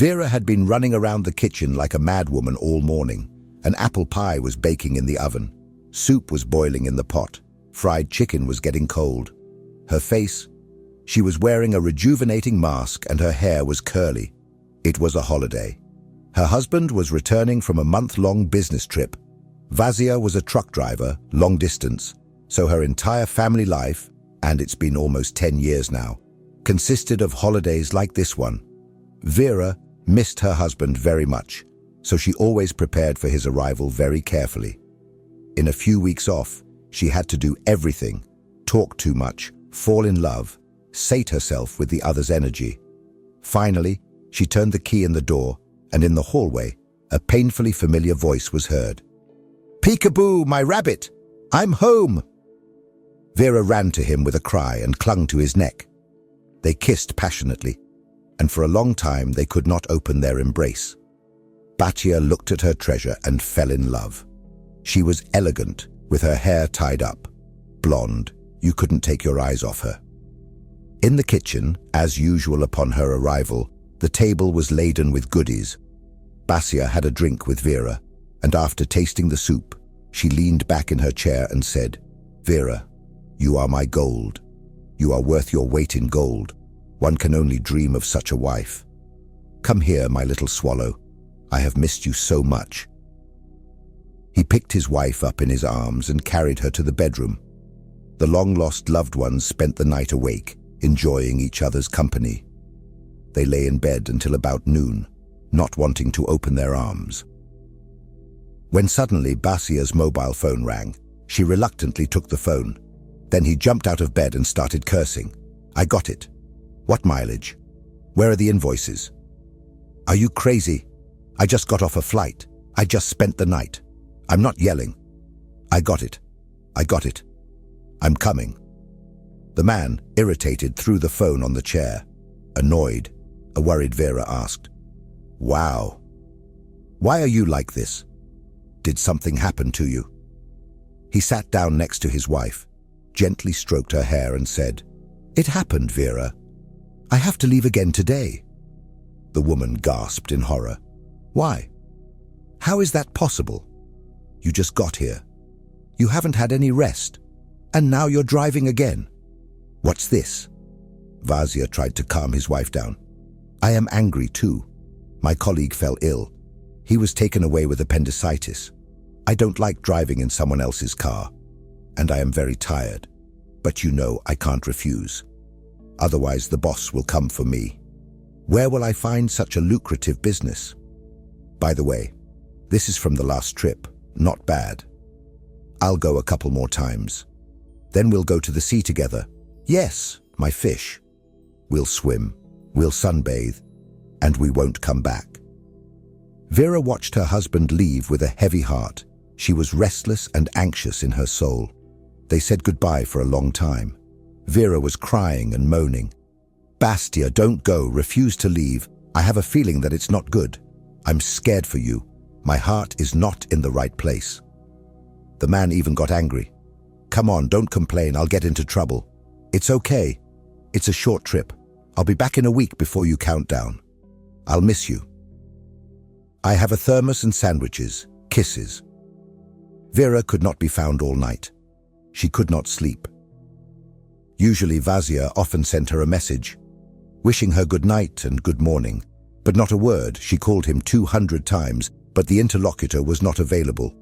Vera had been running around the kitchen like a madwoman all morning. An apple pie was baking in the oven. Soup was boiling in the pot. Fried chicken was getting cold. Her face? She was wearing a rejuvenating mask and her hair was curly. It was a holiday. Her husband was returning from a month-long business trip. Vasia was a truck driver, long distance, so her entire family life, and it's been almost 10 years now, consisted of holidays like this one. Vera missed her husband very much, so she always prepared for his arrival very carefully. In a few weeks off, she had to do everything: talk too much, fall in love, sate herself with the other's energy. Finally, she turned the key in the door, and in the hallway, a painfully familiar voice was heard. "Peekaboo, my rabbit! I'm home!" Vera ran to him with a cry and clung to his neck. They kissed passionately, and for a long time they could not open their embrace. Batia looked at her treasure and fell in love. She was elegant, with her hair tied up. Blonde, you couldn't take your eyes off her. In the kitchen, as usual upon her arrival, the table was laden with goodies. Basia had a drink with Vera, and after tasting the soup, she leaned back in her chair and said, "Vera, you are my gold. You are worth your weight in gold. One can only dream of such a wife. Come here, my little swallow. I have missed you so much." He picked his wife up in his arms and carried her to the bedroom. The long-lost loved ones spent the night awake, enjoying each other's company. They lay in bed until about noon, not wanting to open their arms. When suddenly Basia's mobile phone rang, she reluctantly took the phone. Then he jumped out of bed and started cursing. "I got it. What mileage? Where are the invoices? Are you crazy? I just got off a flight. I just spent the night. I'm not yelling. I got it. I got it. I'm coming." The man, irritated, threw the phone on the chair. Annoyed, a worried Vera asked, "Wow. Why are you like this? Did something happen to you?" He sat down next to his wife, gently stroked her hair and said, "It happened, Vera. I have to leave again today." The woman gasped in horror. "Why? How is that possible? You just got here. You haven't had any rest. And now you're driving again. What's this?" Vasia tried to calm his wife down. "I am angry too. My colleague fell ill. He was taken away with appendicitis. I don't like driving in someone else's car. And I am very tired. But you know I can't refuse. Otherwise the boss will come for me. Where will I find such a lucrative business? By the way, this is from the last trip. Not bad. I'll go a couple more times. Then we'll go to the sea together. Yes, my fish. We'll swim, we'll sunbathe, and we won't come back." Vera watched her husband leave with a heavy heart. She was restless and anxious in her soul. They said goodbye for a long time. Vera was crying and moaning. "Bastia, don't go, refuse to leave. I have a feeling that it's not good. I'm scared for you. My heart is not in the right place." The man even got angry. "Come on, don't complain, I'll get into trouble. It's okay. It's a short trip. I'll be back in a week before you count down. I'll miss you. I have a thermos and sandwiches. Kisses." Vera could not be found all night. She could not sleep. Usually Vasia often sent her a message, wishing her good night and good morning, but not a word. She called him 200 times, but the interlocutor was not available.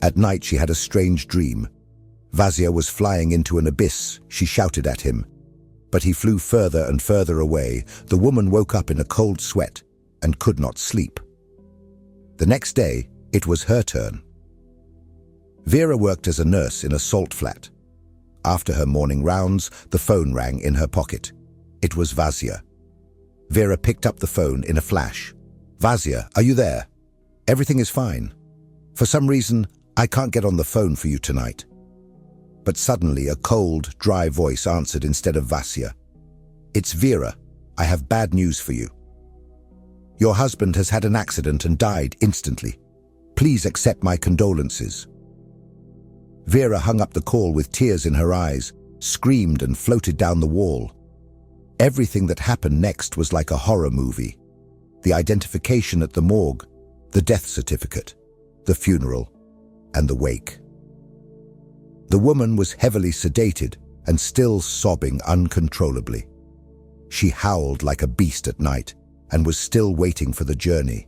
At night she had a strange dream. Vasia was flying into an abyss. She shouted at him, but he flew further and further away. The woman woke up in a cold sweat and could not sleep. The next day, it was her turn. Vera worked as a nurse in a salt flat. After her morning rounds, the phone rang in her pocket. It was Vasia. Vera picked up the phone in a flash. "Vasia, are you there? Everything is fine. For some reason, I can't get on the phone for you tonight." But suddenly a cold, dry voice answered instead of Vasia. "It's Vera. I have bad news for you. Your husband has had an accident and died instantly. Please accept my condolences." Vera hung up the call with tears in her eyes, screamed and floated down the wall. Everything that happened next was like a horror movie. the identification at the morgue, the death certificate, the funeral, and the wake. The woman was heavily sedated and still sobbing uncontrollably. She howled like a beast at night and was still waiting for the journey.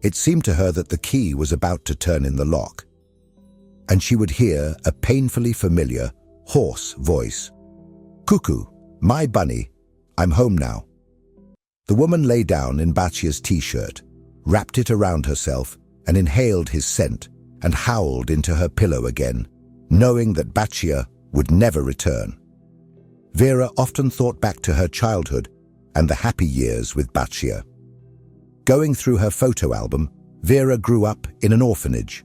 It seemed to her that the key was about to turn in the lock, and she would hear a painfully familiar, hoarse voice. "Cuckoo, my bunny, I'm home now." The woman lay down in Bachia's t-shirt, wrapped it around herself, and inhaled his scent, and howled into her pillow again, knowing that Bachia would never return. Vera often thought back to her childhood and the happy years with Bachia. Going through her photo album, Vera grew up in an orphanage.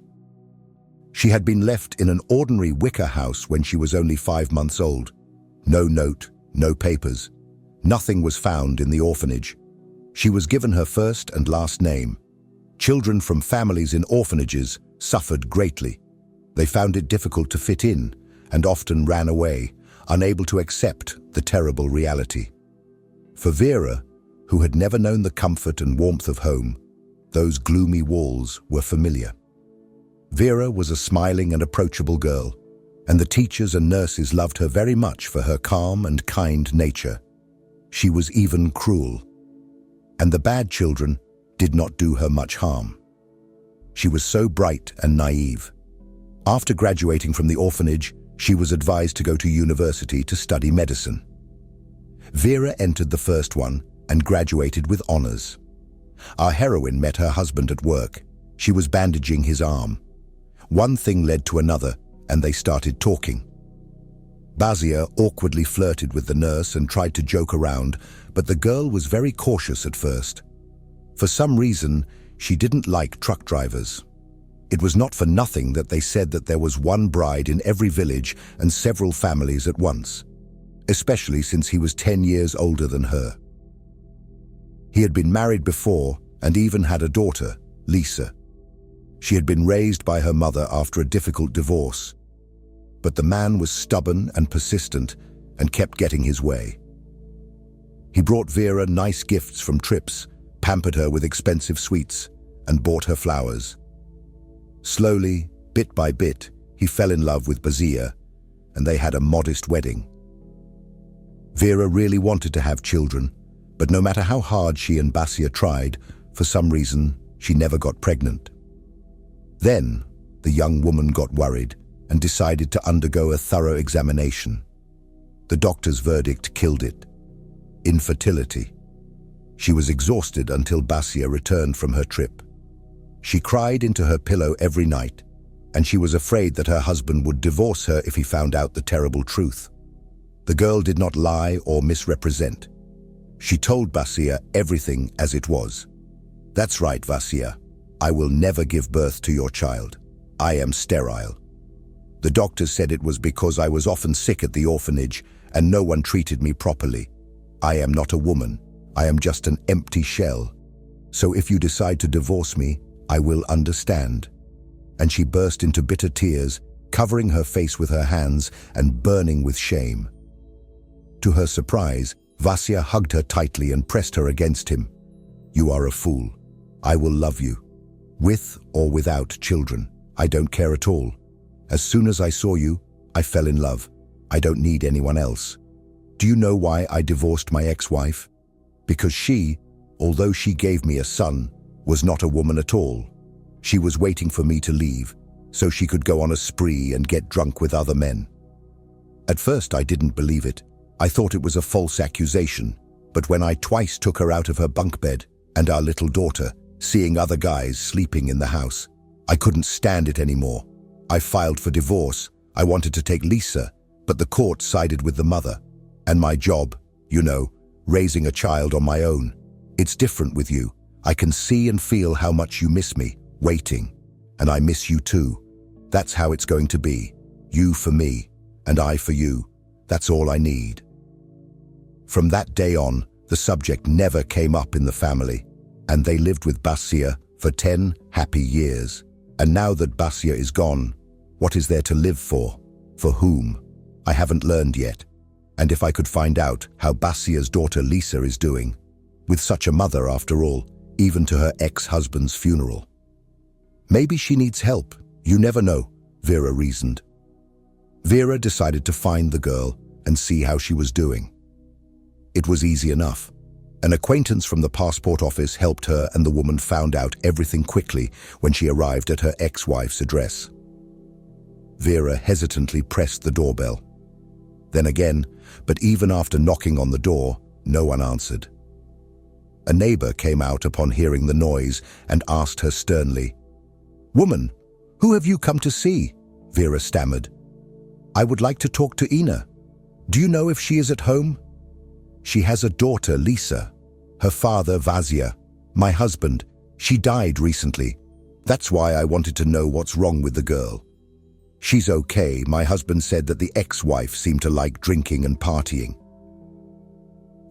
She had been left in an ordinary wicker house when she was only 5 months old. No note, no papers. Nothing was found in the orphanage. She was given her first and last name. Children from families in orphanages suffered greatly. They found it difficult to fit in and often ran away, unable to accept the terrible reality. For Vera, who had never known the comfort and warmth of home, those gloomy walls were familiar. Vera was a smiling and approachable girl, and the teachers and nurses loved her very much for her calm and kind nature. She was even cruel, and the bad children did not do her much harm. She was so bright and naive. After graduating from the orphanage, she was advised to go to university to study medicine. Vera entered the first one and graduated with honors. Our heroine met her husband at work. She was bandaging his arm. One thing led to another, and they started talking. Basia awkwardly flirted with the nurse and tried to joke around, but the girl was very cautious at first. For some reason, she didn't like truck drivers. It was not for nothing that they said that there was one bride in every village and several families at once, especially since he was 10 years older than her. He had been married before and even had a daughter, Lisa. She had been raised by her mother after a difficult divorce, but the man was stubborn and persistent and kept getting his way. He brought Vera nice gifts from trips, pampered her with expensive sweets, and bought her flowers. Slowly, bit by bit, he fell in love with Basia, and they had a modest wedding. Vera really wanted to have children, but no matter how hard she and Basia tried, for some reason, she never got pregnant. Then, the young woman got worried and decided to undergo a thorough examination. The doctor's verdict killed it: infertility. She was exhausted until Basia returned from her trip. She cried into her pillow every night, and she was afraid that her husband would divorce her if he found out the terrible truth. The girl did not lie or misrepresent. She told Basia everything as it was. "That's right, Basia. I will never give birth to your child. I am sterile. The doctor said it was because I was often sick at the orphanage and no one treated me properly. I am not a woman. I am just an empty shell. So if you decide to divorce me, I will understand." And she burst into bitter tears, covering her face with her hands and burning with shame. To her surprise, Basia hugged her tightly and pressed her against him. "You are a fool. I will love you. With or without children, I don't care at all. As soon as I saw you, I fell in love. I don't need anyone else. Do you know why I divorced my ex-wife? Because she, although she gave me a son, was not a woman at all. She was waiting for me to leave, so she could go on a spree and get drunk with other men. At first I didn't believe it. I thought it was a false accusation, but when I twice took her out of her bunk bed and our little daughter, seeing other guys sleeping in the house, I couldn't stand it anymore. I filed for divorce. I wanted to take Lisa, but the court sided with the mother. And my job, you know, raising a child on my own. It's different with you. I can see and feel how much you miss me, waiting. And I miss you too. That's how it's going to be. You for me, and I for you. That's all I need." From that day on, the subject never came up in the family, and they lived with Basia for 10 happy years. And now that Basia is gone, what is there to live for? For whom? I haven't learned yet. And if I could find out how Basia's daughter Lisa is doing, with such a mother after all, even to her ex-husband's funeral. Maybe she needs help, you never know, Vera reasoned. Vera decided to find the girl and see how she was doing. It was easy enough. An acquaintance from the passport office helped her, and the woman found out everything quickly when she arrived at her ex-wife's address. Vera hesitantly pressed the doorbell. Then again, but even after knocking on the door, no one answered. A neighbor came out upon hearing the noise and asked her sternly, "Woman, who have you come to see?" Vera stammered. "I would like to talk to Ina. Do you know if she is at home?" "She has a daughter, Lisa. Her father, Vasia. My husband. She died recently. That's why I wanted to know what's wrong with the girl." "She's okay. My husband said that the ex-wife seemed to like drinking and partying."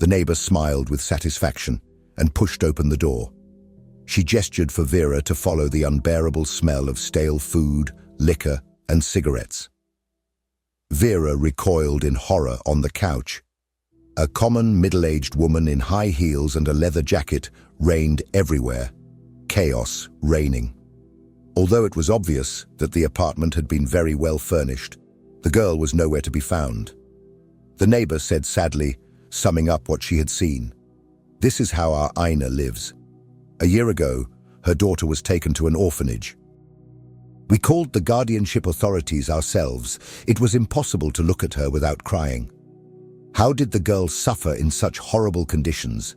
The neighbor smiled with satisfaction and pushed open the door. She gestured for Vera to follow the unbearable smell of stale food, liquor, and cigarettes. Vera recoiled in horror on the couch. A common middle-aged woman in high heels and a leather jacket reigned everywhere. Chaos reigning. Although it was obvious that the apartment had been very well furnished, the girl was nowhere to be found. The neighbor said sadly, summing up what she had seen, "This is how our Ina lives. A year ago, her daughter was taken to an orphanage. We called the guardianship authorities ourselves. It was impossible to look at her without crying. How did the girl suffer in such horrible conditions?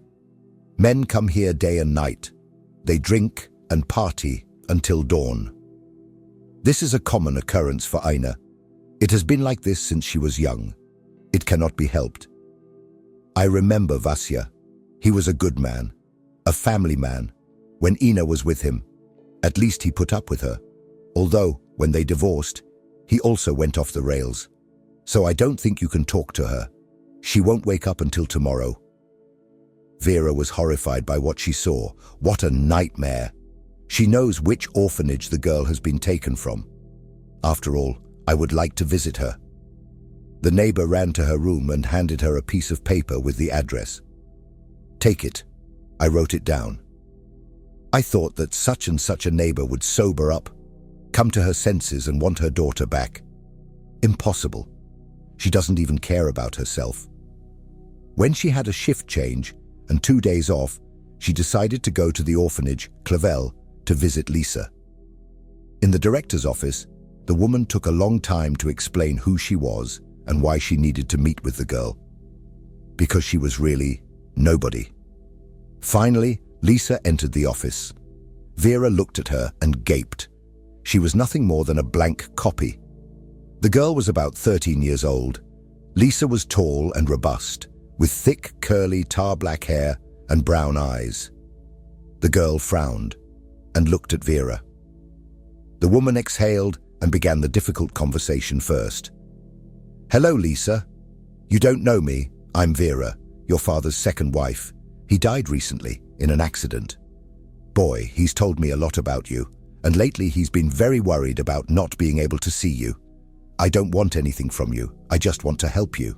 Men come here day and night. They drink and party until dawn. This is a common occurrence for Ina. It has been like this since she was young. It cannot be helped. I remember Vasia. He was a good man, a family man. When Ina was with him, at least he put up with her. Although, when they divorced, he also went off the rails. So I don't think you can talk to her. She won't wake up until tomorrow." Vera was horrified by what she saw. What a nightmare. She knows which orphanage the girl has been taken from. After all, I would like to visit her. The neighbor ran to her room and handed her a piece of paper with the address. "Take it." I wrote it down. I thought that such and such a neighbor would sober up, come to her senses and want her daughter back. Impossible. She doesn't even care about herself. When she had a shift change and 2 days off, she decided to go to the orphanage, Clavel, to visit Lisa. In the director's office, the woman took a long time to explain who she was and why she needed to meet with the girl. Because she was really nobody. Finally, Lisa entered the office. Vera looked at her and gaped. She was nothing more than a blank copy. The girl was about 13 years old. Lisa was tall and robust, with thick, curly, tar-black hair and brown eyes. The girl frowned and looked at Vera. The woman exhaled and began the difficult conversation first. "Hello, Lisa. You don't know me. I'm Vera, your father's second wife. He died recently in an accident. Boy, he's told me a lot about you, and lately he's been very worried about not being able to see you. I don't want anything from you. I just want to help you.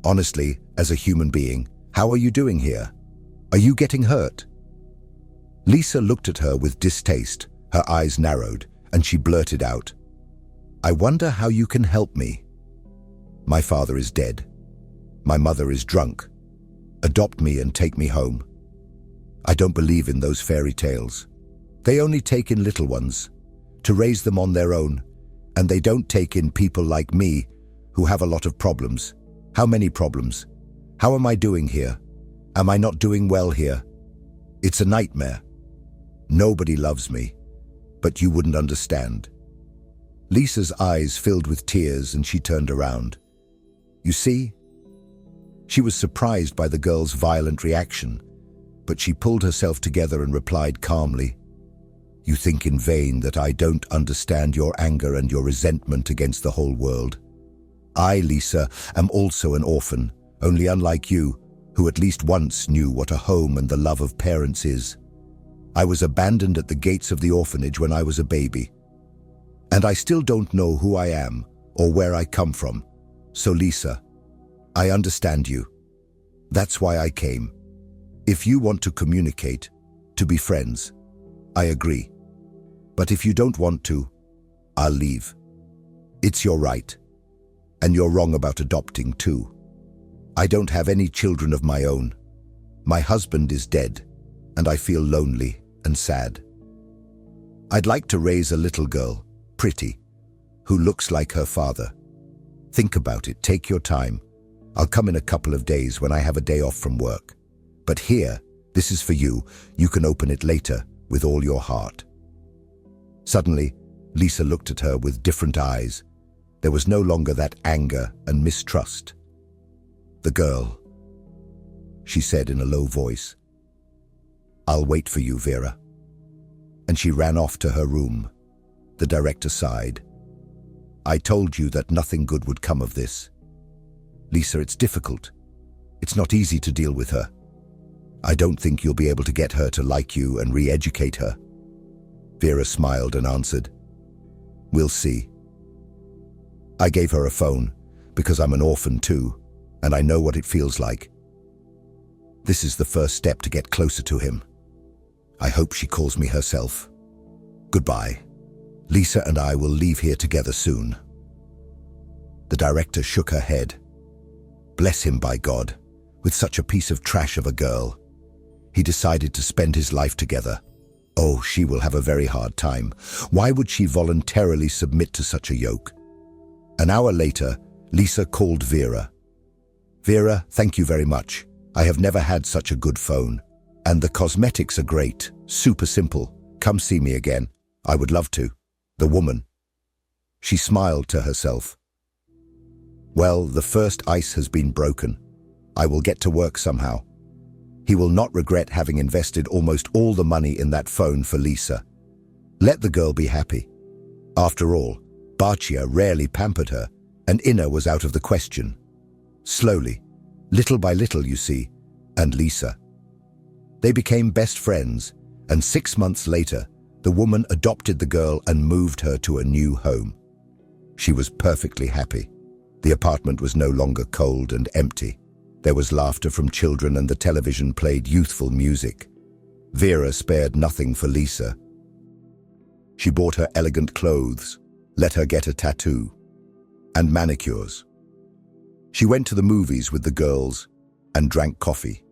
Honestly, as a human being, how are you doing here? Are you getting hurt?" Lisa looked at her with distaste. Her eyes narrowed, and she blurted out, "I wonder how you can help me. My father is dead. My mother is drunk. Adopt me and take me home. I don't believe in those fairy tales. They only take in little ones, to raise them on their own, and they don't take in people like me who have a lot of problems. How many problems? How am I doing here? Am I not doing well here? It's a nightmare. Nobody loves me, but you wouldn't understand." Lisa's eyes filled with tears and she turned around. "You see?" She was surprised by the girl's violent reaction, but she pulled herself together and replied calmly, "You think in vain that I don't understand your anger and your resentment against the whole world. I, Lisa, am also an orphan, only unlike you, who at least once knew what a home and the love of parents is. I was abandoned at the gates of the orphanage when I was a baby. And I still don't know who I am or where I come from. So Lisa, I understand you. That's why I came. If you want to communicate, to be friends, I agree. But if you don't want to, I'll leave. It's your right. And you're wrong about adopting too. I don't have any children of my own. My husband is dead, and I feel lonely and sad. I'd like to raise a little girl, pretty, who looks like her father. Think about it, take your time. I'll come in a couple of days when I have a day off from work. But here, this is for you. You can open it later with all your heart. Suddenly, Lisa looked at her with different eyes. There was no longer that anger and mistrust. "The girl," she said in a low voice. "I'll wait for you, Vera." And she ran off to her room. The director sighed. "I told you that nothing good would come of this. Lisa, it's difficult. It's not easy to deal with her. I don't think you'll be able to get her to like you and re-educate her." Vera smiled and answered, "We'll see." I gave her a phone because I'm an orphan too, and I know what it feels like. This is the first step to get closer to him. I hope she calls me herself. Goodbye. Lisa and I will leave here together soon." The director shook her head. Bless him, by God, with such a piece of trash of a girl. He decided to spend his life together. Oh, she will have a very hard time. Why would she voluntarily submit to such a yoke? An hour later, Lisa called Vera. "Vera, thank you very much. I have never had such a good phone. And the cosmetics are great, super simple. Come see me again. I would love to." The woman. She smiled to herself. "Well, the first ice has been broken. I will get to work somehow." He will not regret having invested almost all the money in that phone for Lisa. Let the girl be happy. After all, Barcia rarely pampered her, and Inna was out of the question. Slowly, little by little, you see, and Lisa. They became best friends, and 6 months later, the woman adopted the girl and moved her to a new home. She was perfectly happy. The apartment was no longer cold and empty. There was laughter from children and the television played youthful music. Vera spared nothing for Lisa. She bought her elegant clothes, let her get a tattoo, and manicures. She went to the movies with the girls and drank coffee.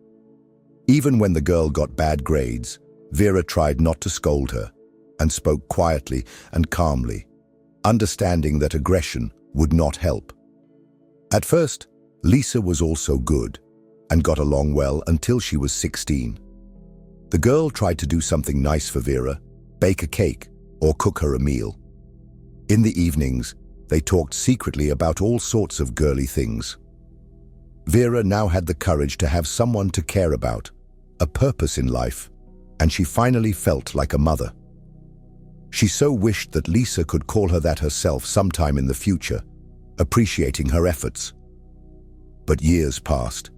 Even when the girl got bad grades, Vera tried not to scold her and spoke quietly and calmly, understanding that aggression would not help. At first, Lisa was also good and got along well until she was 16. The girl tried to do something nice for Vera, bake a cake or cook her a meal. In the evenings, they talked secretly about all sorts of girly things. Vera now had the courage to have someone to care about, a purpose in life, and she finally felt like a mother. She so wished that Lisa could call her that herself sometime in the future, appreciating her efforts. But years passed,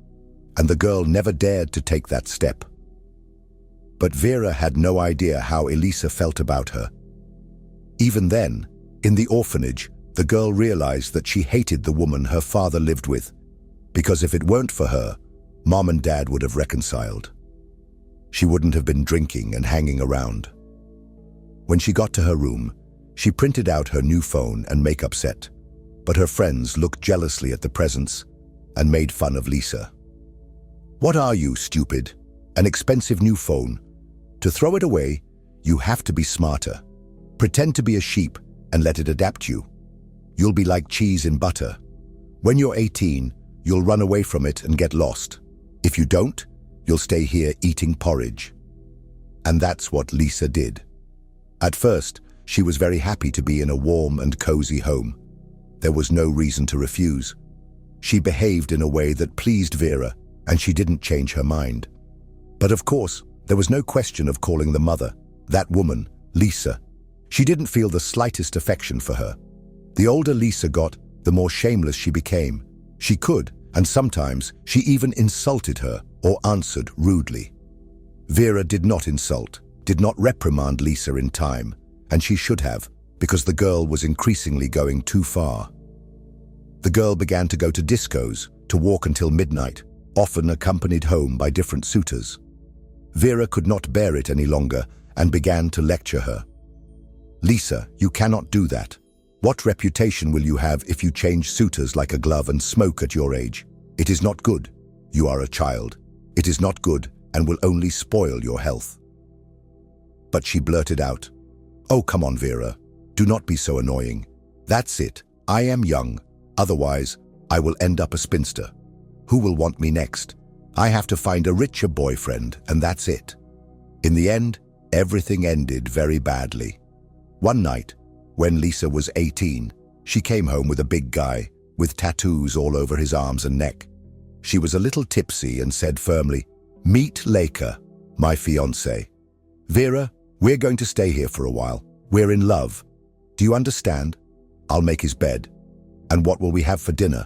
and the girl never dared to take that step. But Vera had no idea how Elisa felt about her. Even then, in the orphanage, the girl realized that she hated the woman her father lived with, because if it weren't for her, Mom and Dad would have reconciled. She wouldn't have been drinking and hanging around. When she got to her room, she printed out her new phone and makeup set, but her friends looked jealously at the presents and made fun of Lisa. "What are you, stupid? An expensive new phone. To throw it away, you have to be smarter. Pretend to be a sheep and let it adapt you. You'll be like cheese in butter. When you're 18, you'll run away from it and get lost. If you don't, you'll stay here eating porridge." And that's what Lisa did. At first, she was very happy to be in a warm and cozy home. There was no reason to refuse. She behaved in a way that pleased Vera, and she didn't change her mind. But of course, there was no question of calling the mother, that woman, Lisa. She didn't feel the slightest affection for her. The older Lisa got, the more shameless she became. She could, and sometimes she even insulted her or answered rudely. Vera did not insult, did not reprimand Lisa in time, and she should have, because the girl was increasingly going too far. The girl began to go to discos, to walk until midnight, often accompanied home by different suitors. Vera could not bear it any longer and began to lecture her. "Lisa, you cannot do that. What reputation will you have if you change suitors like a glove and smoke at your age? It is not good. You are a child. It is not good and will only spoil your health." But she blurted out, "Oh, come on, Vera. Do not be so annoying. That's it. I am young. Otherwise, I will end up a spinster. Who will want me next? I have to find a richer boyfriend, and that's it." In the end, everything ended very badly. One night, when Lisa was 18, she came home with a big guy, with tattoos all over his arms and neck. She was a little tipsy and said firmly, "Meet Leka, my fiancé. Vera, we're going to stay here for a while. We're in love. Do you understand? I'll make his bed. And what will we have for dinner?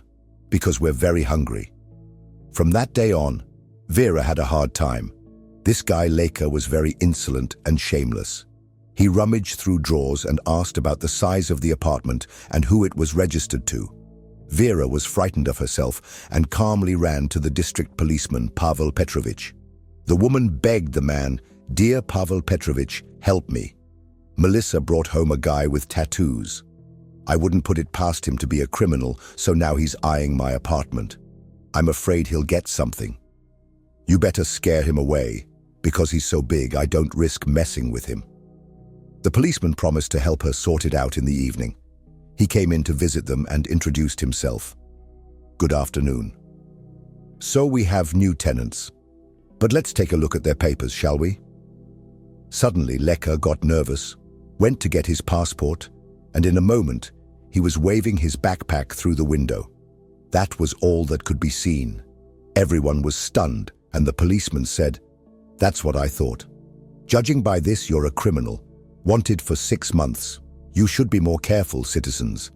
Because we're very hungry." From that day on, Vera had a hard time. This guy Leka was very insolent and shameless. He rummaged through drawers and asked about the size of the apartment and who it was registered to. Vera was frightened of herself and calmly ran to the district policeman, Pavel Petrovich. The woman begged the man, "Dear Pavel Petrovich, help me. Melissa brought home a guy with tattoos. I wouldn't put it past him to be a criminal, so now he's eyeing my apartment. I'm afraid he'll get something. You better scare him away. Because he's so big, I don't risk messing with him." The policeman promised to help her sort it out in the evening. He came in to visit them and introduced himself. "Good afternoon. So we have new tenants. But let's take a look at their papers, shall we?" Suddenly, Leka got nervous, went to get his passport, and in a moment, he was waving his backpack through the window. That was all that could be seen. Everyone was stunned, and the policeman said, "That's what I thought. Judging by this, you're a criminal, wanted for 6 months. You should be more careful, citizens.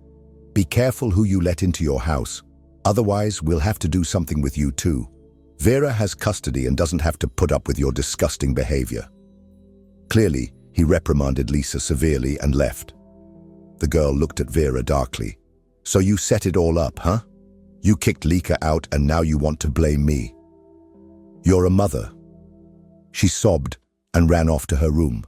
Be careful who you let into your house. Otherwise, we'll have to do something with you too. Vera has custody and doesn't have to put up with your disgusting behavior." Clearly, he reprimanded Lisa severely and left. The girl looked at Vera darkly. "So you set it all up, huh? You kicked Lika out and now you want to blame me. You're a mother." She sobbed and ran off to her room.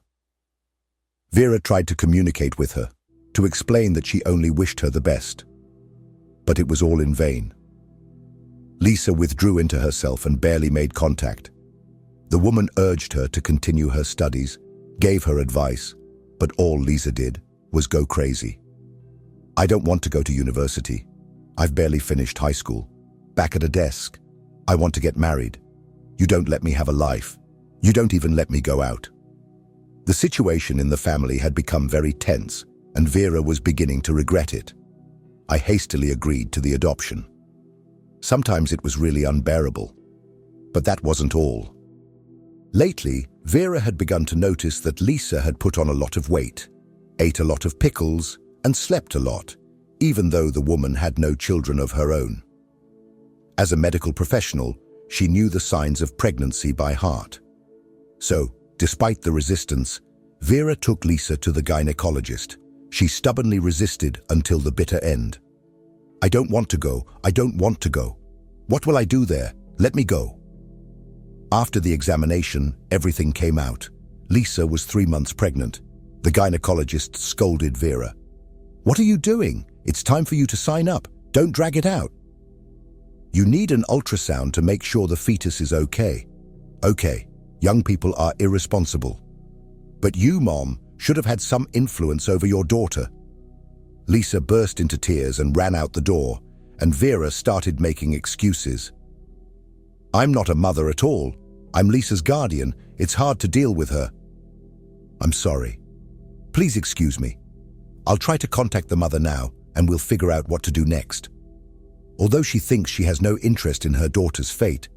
Vera tried to communicate with her, to explain that she only wished her the best. But it was all in vain. Lisa withdrew into herself and barely made contact. The woman urged her to continue her studies, gave her advice, but all Lisa did was go crazy. "I don't want to go to university. I've barely finished high school. Back at a desk. I want to get married. You don't let me have a life. You don't even let me go out." The situation in the family had become very tense, and Vera was beginning to regret it. I hastily agreed to the adoption. Sometimes it was really unbearable. But that wasn't all. Lately, Vera had begun to notice that Lisa had put on a lot of weight, ate a lot of pickles, and slept a lot, even though the woman had no children of her own. As a medical professional, she knew the signs of pregnancy by heart. So, despite the resistance, Vera took Lisa to the gynecologist. She stubbornly resisted until the bitter end. "I don't want to go. I don't want to go. What will I do there? Let me go." After the examination, everything came out. Lisa was 3 months pregnant. The gynecologist scolded Vera. "What are you doing? It's time for you to sign up. Don't drag it out. You need an ultrasound to make sure the fetus is okay. Okay, young people are irresponsible. But you, Mom, should have had some influence over your daughter." Lisa burst into tears and ran out the door, and Vera started making excuses. "I'm not a mother at all. I'm Lisa's guardian. It's hard to deal with her." "I'm sorry. Please excuse me. I'll try to contact the mother now, and we'll figure out what to do next." Although she thinks she has no interest in her daughter's fate,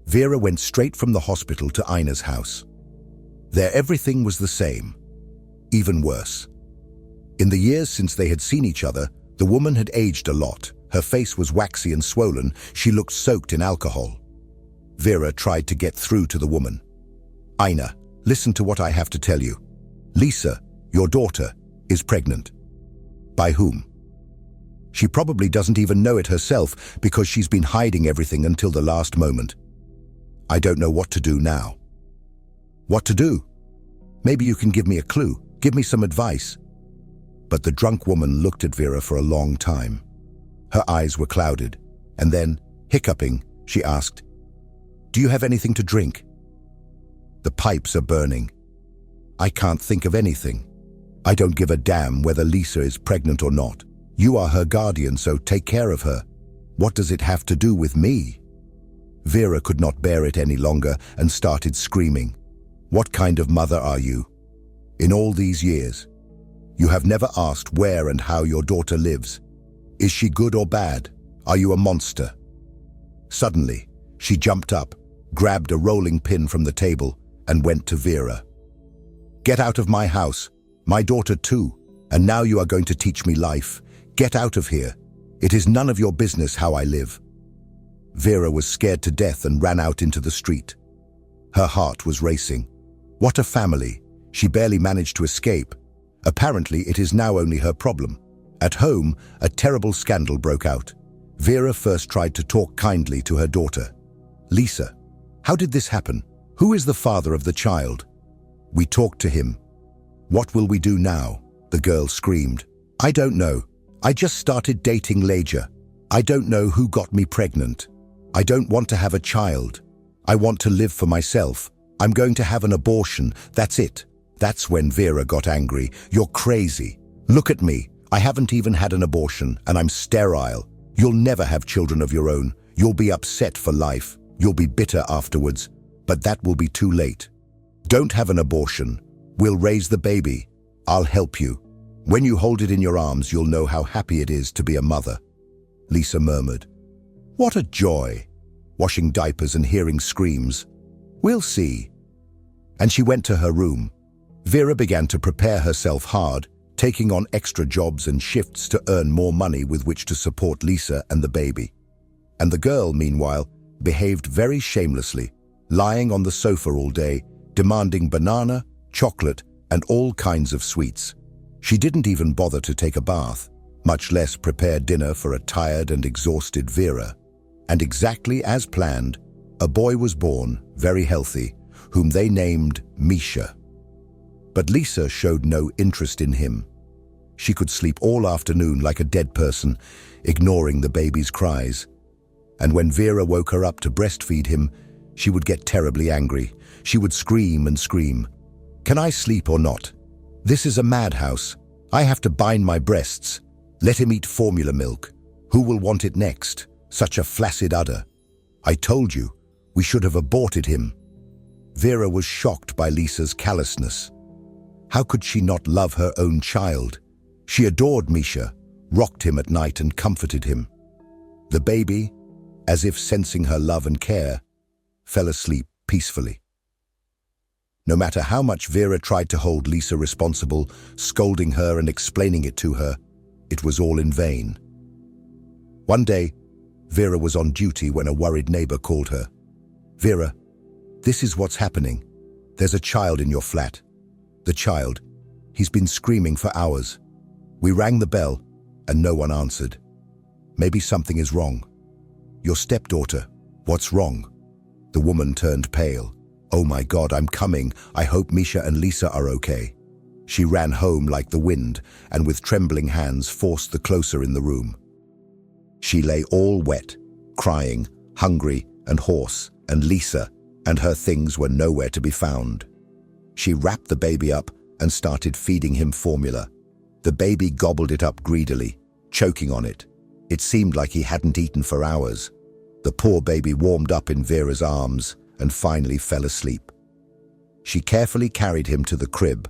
Vera went straight from the hospital to Ina's house. There everything was the same, even worse. In the years since they had seen each other, the woman had aged a lot. Her face was waxy and swollen. She looked soaked in alcohol. Vera tried to get through to the woman. "Ina, listen to what I have to tell you. Lisa, your daughter, is pregnant." "By whom?" "She probably doesn't even know it herself because she's been hiding everything until the last moment. I don't know what to do now." What to do? Maybe you can give me a clue. Give me some advice. But the drunk woman looked at Vera for a long time. Her eyes were clouded, and then, hiccuping, she asked, "Do you have anything to drink?" "The pipes are burning. I can't think of anything. I don't give a damn whether Lisa is pregnant or not. You are her guardian, so take care of her. What does it have to do with me?" Vera could not bear it any longer and started screaming. "What kind of mother are you? In all these years, you have never asked where and how your daughter lives. Is she good or bad? Are you a monster?" Suddenly, she jumped up, grabbed a rolling pin from the table, and went to Vera. "Get out of my house, my daughter too, and now you are going to teach me life. Get out of here. It is none of your business how I live." Vera was scared to death and ran out into the street. Her heart was racing. What a family. She barely managed to escape. Apparently, it is now only her problem. At home, a terrible scandal broke out. Vera first tried to talk kindly to her daughter. "Lisa, how did this happen? Who is the father of the child?" "We talked to him." "What will we do now?" the girl screamed. "I don't know. I just started dating Leja. I don't know who got me pregnant. I don't want to have a child. I want to live for myself. I'm going to have an abortion. That's it." That's when Vera got angry. "You're crazy. Look at me. I haven't even had an abortion, and I'm sterile. You'll never have children of your own. You'll be upset for life. You'll be bitter afterwards. But that will be too late. Don't have an abortion. We'll raise the baby. I'll help you. When you hold it in your arms, you'll know how happy it is to be a mother." Lisa murmured, "What a joy," washing diapers and hearing screams. "We'll see." And she went to her room. Vera began to prepare herself hard, taking on extra jobs and shifts to earn more money with which to support Lisa and the baby. And the girl, meanwhile, behaved very shamelessly, lying on the sofa all day, demanding banana, chocolate, and all kinds of sweets. She didn't even bother to take a bath, much less prepare dinner for a tired and exhausted Vera. And exactly as planned, a boy was born, very healthy, whom they named Misha. But Lisa showed no interest in him. She could sleep all afternoon like a dead person, ignoring the baby's cries. And when Vera woke her up to breastfeed him, she would get terribly angry. She would scream and scream. "Can I sleep or not? This is a madhouse. I have to bind my breasts. Let him eat formula milk. Who will want it next? Such a flaccid udder. I told you, we should have aborted him." Vera was shocked by Lisa's callousness. How could she not love her own child? She adored Misha, rocked him at night and comforted him. The baby, as if sensing her love and care, fell asleep peacefully. No matter how much Vera tried to hold Lisa responsible, scolding her and explaining it to her, it was all in vain. One day, Vera was on duty when a worried neighbor called her. "Vera, this is what's happening. There's a child in your flat. The child, he's been screaming for hours. We rang the bell and no one answered. Maybe something is wrong." "Your stepdaughter, what's wrong?" The woman turned pale. "Oh my God, I'm coming. I hope Misha and Lisa are okay." She ran home like the wind and with trembling hands forced the closer in the room. She lay all wet, crying, hungry and hoarse, and Lisa and her things were nowhere to be found. She wrapped the baby up and started feeding him formula. The baby gobbled it up greedily, choking on it. It seemed like he hadn't eaten for hours. The poor baby warmed up in Vera's arms and finally fell asleep. She carefully carried him to the crib,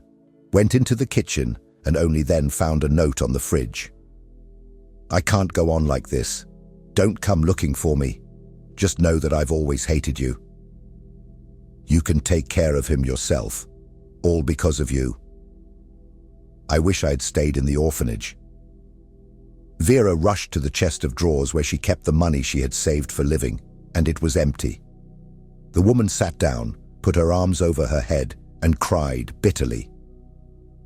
went into the kitchen, and only then found a note on the fridge. "I can't go on like this. Don't come looking for me. Just know that I've always hated you. You can take care of him yourself, all because of you. I wish I'd stayed in the orphanage." Vera rushed to the chest of drawers where she kept the money she had saved for living, and it was empty. The woman sat down, put her arms over her head, and cried bitterly.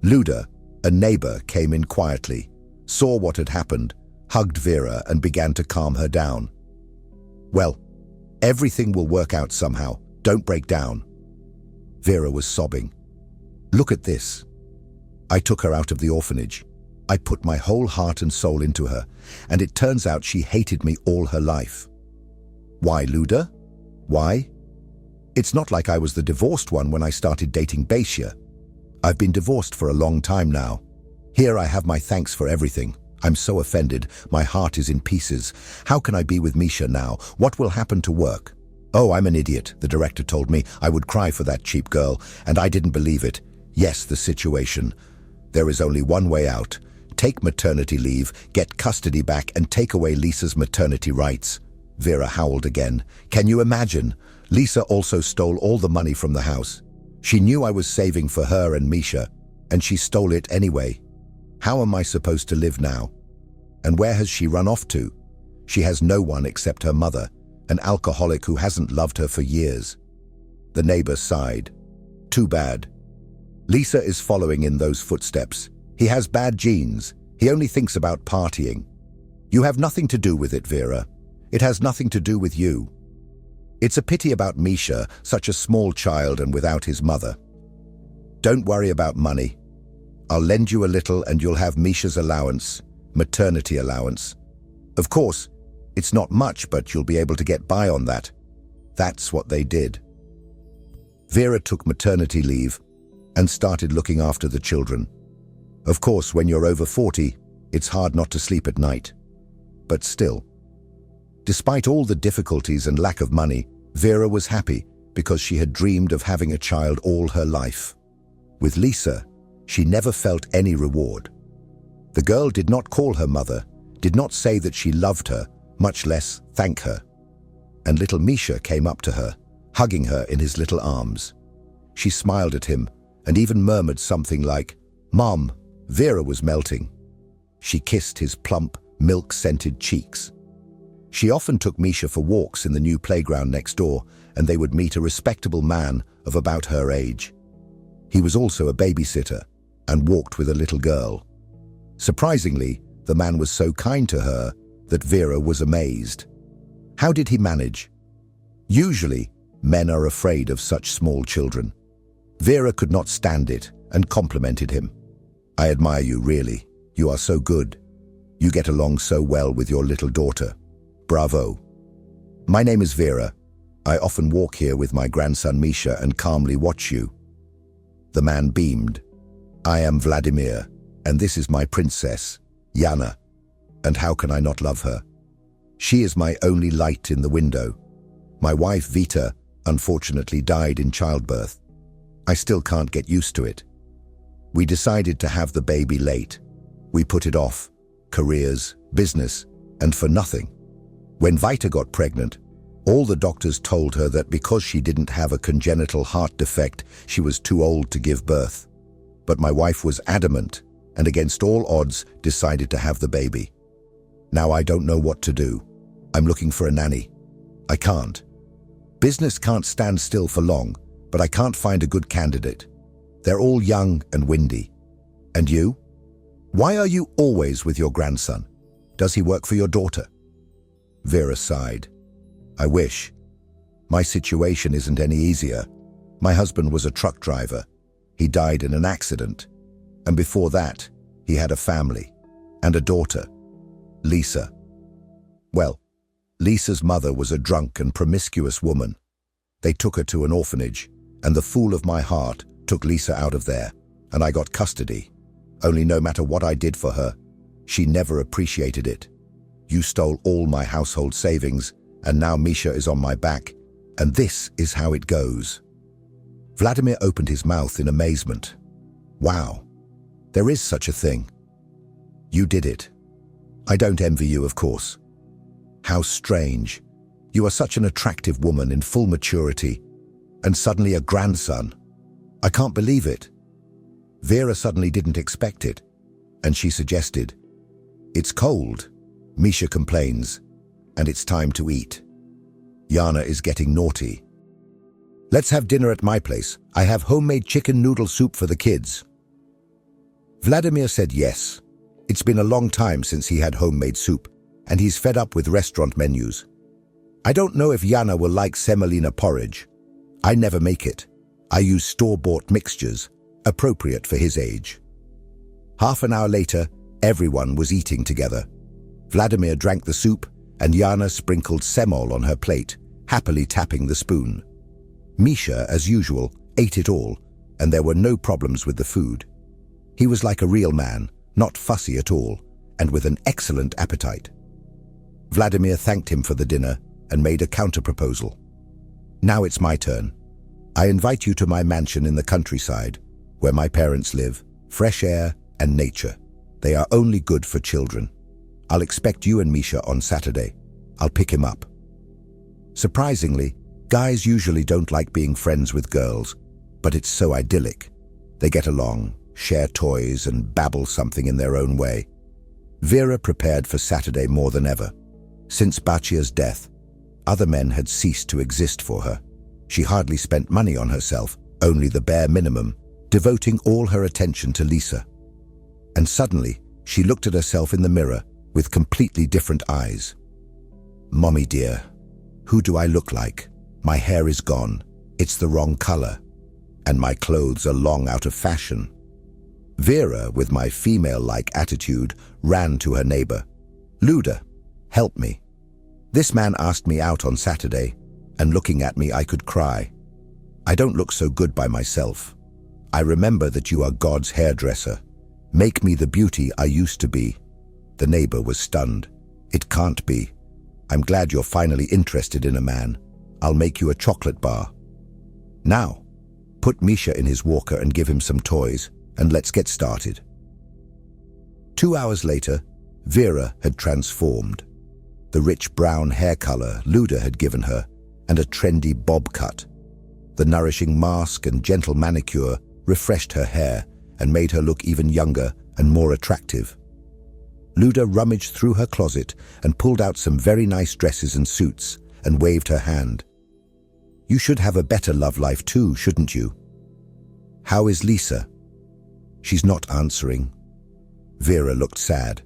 Luda, a neighbor, came in quietly, saw what had happened, hugged Vera, and began to calm her down. "Well, everything will work out somehow. Don't break down." Vera was sobbing. Look at this. I took her out of the orphanage. I put my whole heart and soul into her, and it turns out she hated me all her life. Why, Luda? Why? It's not like I was the divorced one when I started dating Basia. I've been divorced for a long time now. Here I have my thanks for everything. I'm so offended. My heart is in pieces. How can I be with Misha now? What will happen to work? Oh, I'm an idiot. The director told me I would cry for that cheap girl, and I didn't believe it. Yes, the situation. There is only one way out. Take maternity leave, get custody back, and take away Lisa's maternity rights. Vera howled again. Can you imagine? Lisa also stole all the money from the house. She knew I was saving for her and Misha, and she stole it anyway. How am I supposed to live now? And where has she run off to? She has no one except her mother, an alcoholic who hasn't loved her for years. The neighbor sighed. Too bad. Lisa is following in those footsteps. He has bad genes. He only thinks about partying. You have nothing to do with it, Vera. It has nothing to do with you. It's a pity about Misha, such a small child and without his mother. Don't worry about money. I'll lend you a little and you'll have Misha's allowance, maternity allowance. Of course, it's not much, but you'll be able to get by on that. That's what they did. Vera took maternity leave and started looking after the children. Of course, when you're over 40, it's hard not to sleep at night. But still, despite all the difficulties and lack of money, Vera was happy because she had dreamed of having a child all her life. With Lisa, she never felt any reward. The girl did not call her mother, did not say that she loved her, much less thank her. And little Misha came up to her, hugging her in his little arms. She smiled at him and even murmured something like, "Mom." Vera was melting. She kissed his plump, milk-scented cheeks. She often took Misha for walks in the new playground next door, and they would meet a respectable man of about her age. He was also a babysitter and walked with a little girl. Surprisingly, the man was so kind to her that Vera was amazed. How did he manage? Usually, men are afraid of such small children. Vera could not stand it and complimented him. "I admire you, really. You are so good. You get along so well with your little daughter. Bravo. My name is Vera. I often walk here with my grandson Misha and calmly watch you." The man beamed. "I am Vladimir, and this is my princess, Yana. And how can I not love her? She is my only light in the window. My wife Vita, unfortunately, died in childbirth. I still can't get used to it. We decided to have the baby late. We put it off. Careers, business, and for nothing. When Vita got pregnant, all the doctors told her that because she didn't have a congenital heart defect, she was too old to give birth. But my wife was adamant, and against all odds, decided to have the baby. Now I don't know what to do. I'm looking for a nanny. I can't. Business can't stand still for long, but I can't find a good candidate. They're all young and windy. And you? Why are you always with your grandson? Does he work for your daughter?" Vera sighed. "I wish. My situation isn't any easier. My husband was a truck driver. He died in an accident. And before that, he had a family and a daughter, Lisa. Well, Lisa's mother was a drunk and promiscuous woman. They took her to an orphanage, and the fool of my heart took Lisa out of there, and I got custody. Only no matter what I did for her, she never appreciated it. You stole all my household savings, and now Misha is on my back, and this is how it goes." Vladimir opened his mouth in amazement. "Wow, there is such a thing. You did it. I don't envy you, of course. How strange. You are such an attractive woman in full maturity, and suddenly a grandson. I can't believe it." Vera suddenly didn't expect it, and she suggested, "It's cold," Misha complains, "and it's time to eat. Yana is getting naughty. Let's have dinner at my place. I have homemade chicken noodle soup for the kids." Vladimir said yes. It's been a long time since he had homemade soup, and he's fed up with restaurant menus. "I don't know if Yana will like semolina porridge. I never make it. I use store-bought mixtures, appropriate for his age. Half an hour later, everyone was eating together. Vladimir drank the soup, and Yana sprinkled semol on her plate, happily tapping the spoon. Misha, as usual, ate it all, and there were no problems with the food. He was like a real man, not fussy at all, and with an excellent appetite. Vladimir thanked him for the dinner and made a counter-proposal. Now it's my turn. I invite you to my mansion in the countryside, where my parents live, fresh air and nature. They are only good for children. I'll expect you and Misha on Saturday. I'll pick him up. Surprisingly, guys usually don't like being friends with girls, but it's so idyllic. They get along, share toys, and babble something in their own way. Vera prepared for Saturday more than ever. Since Bachia's death, other men had ceased to exist for her. She hardly spent money on herself, only the bare minimum, devoting all her attention to Lisa. And suddenly, she looked at herself in the mirror with completely different eyes. Mommy dear, who do I look like? My hair is gone, it's the wrong color, and my clothes are long out of fashion. Vera, with my female-like attitude, ran to her neighbor. Luda, help me. This man asked me out on Saturday, and looking at me I could cry. I don't look so good by myself. I remember that you are God's hairdresser. Make me the beauty I used to be. The neighbor was stunned. It can't be. I'm glad you're finally interested in a man. I'll make you a chocolate bar. Now, put Misha in his walker and give him some toys, and let's get started. 2 hours later, Vera had transformed. The rich brown hair color Luda had given her, and a trendy bob cut. The nourishing mask and gentle manicure refreshed her hair and made her look even younger and more attractive. Luda rummaged through her closet and pulled out some very nice dresses and suits and waved her hand. You should have a better love life too, shouldn't you? How is Lisa? She's not answering. Vera looked sad.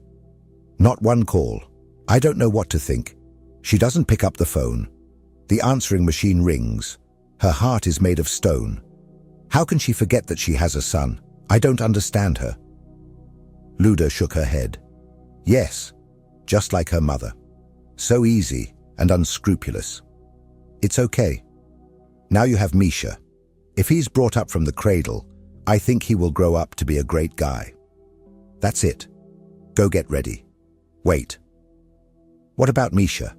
Not one call. I don't know what to think. She doesn't pick up the phone. The answering machine rings. Her heart is made of stone. How can she forget that she has a son? I don't understand her. Luda shook her head. Yes, just like her mother. So easy and unscrupulous. It's okay. Now you have Misha. If he's brought up from the cradle, I think he will grow up to be a great guy. That's it. Go get ready. Wait. What about Misha?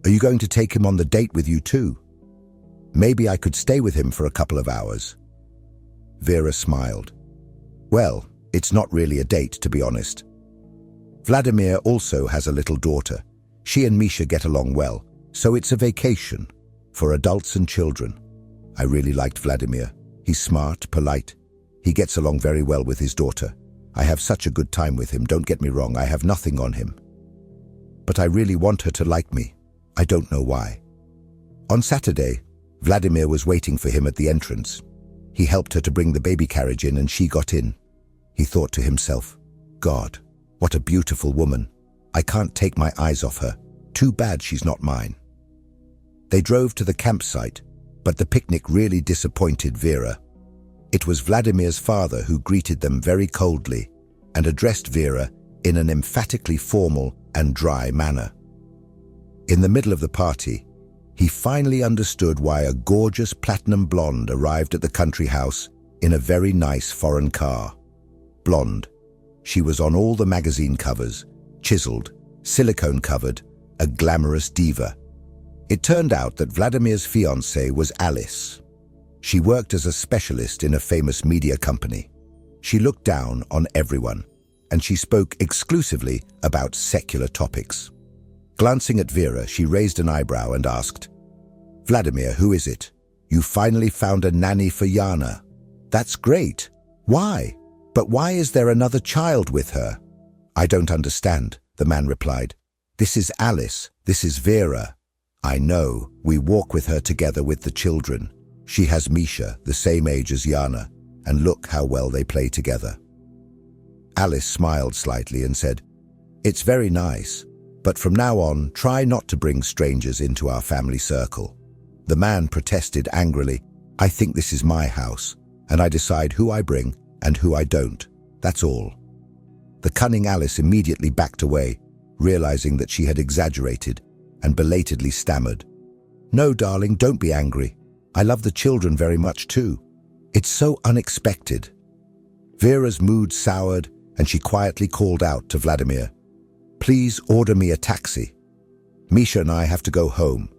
Are you going to take him on the date with you too? Maybe I could stay with him for a couple of hours. Vera smiled. Well, it's not really a date, to be honest. Vladimir also has a little daughter. She and Misha get along well, so it's a vacation for adults and children. I really liked Vladimir. He's smart, polite. He gets along very well with his daughter. I have such a good time with him, don't get me wrong, I have nothing on him. But I really want her to like me. I don't know why. On Saturday, Vladimir was waiting for him at the entrance. He helped her to bring the baby carriage in and she got in. He thought to himself, God, what a beautiful woman. I can't take my eyes off her. Too bad she's not mine. They drove to the campsite, but the picnic really disappointed Vera. It was Vladimir's father who greeted them very coldly and addressed Vera in an emphatically formal and dry manner. In the middle of the party, he finally understood why a gorgeous platinum blonde arrived at the country house in a very nice foreign car. Blonde. She was on all the magazine covers, chiseled, silicone-covered, a glamorous diva. It turned out that Vladimir's fiancée was Alice. She worked as a specialist in a famous media company. She looked down on everyone, and she spoke exclusively about secular topics. Glancing at Vera, she raised an eyebrow and asked, Vladimir, who is it? You finally found a nanny for Yana. That's great. Why? But why is there another child with her? I don't understand, the man replied. This is Alice. This is Vera. I know. We walk with her together with the children. She has Misha, the same age as Yana, and look how well they play together. Alice smiled slightly and said, It's very nice, but from now on, try not to bring strangers into our family circle. The man protested angrily, I think this is my house, and I decide who I bring and who I don't. That's all. The cunning Alice immediately backed away, realizing that she had exaggerated, and belatedly stammered. No, darling, don't be angry. I love the children very much too. It's so unexpected. Vera's mood soured, and she quietly called out to Vladimir. Please order me a taxi. Misha and I have to go home,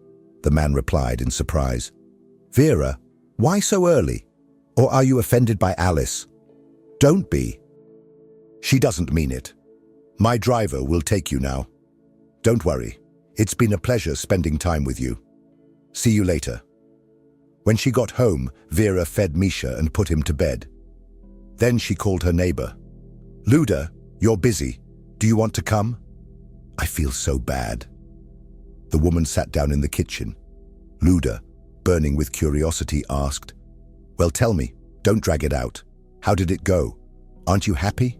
the man replied in surprise. Vera, why so early? Or are you offended by Alice? Don't be. She doesn't mean it. My driver will take you now. Don't worry. It's been a pleasure spending time with you. See you later. When she got home, Vera fed Misha and put him to bed. Then she called her neighbor. Luda, you're busy. Do you want to come? I feel so bad. The woman sat down in the kitchen. Luda, burning with curiosity, asked, Well, tell me, don't drag it out. How did it go? Aren't you happy?